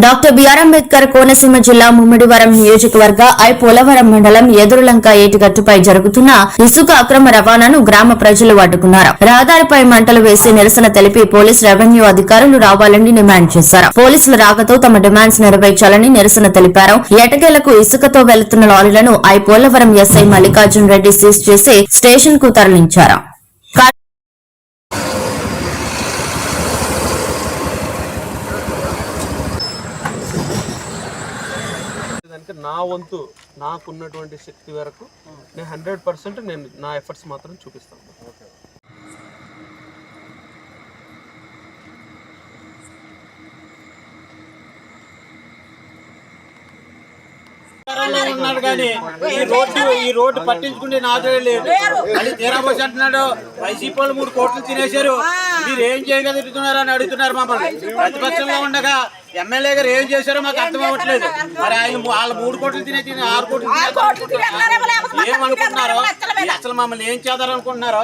Doctor BR Ambedkar Konaseema జిల్లా ముమ్మిడివరం నియోజకవర్గ పోలవరం మండలం ఎదురులంక ఏటిగట్టుపై జరుగుతున్న ఇసుక అక్రమ రవాణాను గ్రామ ప్రజలు అడ్డుకున్నారు. రహదారిపై మంటలు వేసి నిరసన తెలిపి పోలీస్ రెవెన్యూ అధికారులు రావాలని డిమాండ్ చేశారు. పోలీసుల రాకతో తమ డిమాండ్స్ నెరవేర్చాలని నిరసన తెలిపారు. ఎటకేలకు ఇసుకతో వెళుతున్న లారీలను పోలవరం ఎస్ఐ మల్లికార్జున్ రెడ్డి సీజ్ చేసి స్టేషన్ కు తరలించారు. నా వంతు నాకున్నటువంటి శక్తి వరకు నేను 100% నేను నా ఎఫర్ట్స్ మాత్రం చూపిస్తాను. ఉన్నాడు కానీ ఈ రోడ్డు పట్టించుకుంటే నాదే లేదు. మళ్ళీ తీరాబోసి అంటున్నాడు వైసీపీ వాళ్ళు 3 కోట్లు తినేశారు, మీరు ఏం చేయగలుగుతున్నారు అని అడుగుతున్నారు మమ్మల్ని. ప్రతిపక్షంలో ఉండగా ఎమ్మెల్యే గారు ఏం చేశారో మాకు అర్థం అవ్వట్లేదు. మరి ఆయన వాళ్ళ 3 కోట్లు తినే 6 కోట్లు ఏమనుకుంటున్నారో, అసలు మమ్మల్ని ఏం చేద్దారనుకుంటున్నారో.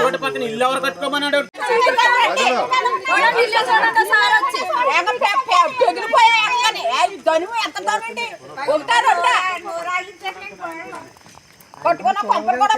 రోడ్డు పక్కన ఇల్లు ఎవరు కట్టుకోమన్నాడు. కొట్టుకున్న పంపులు కూడా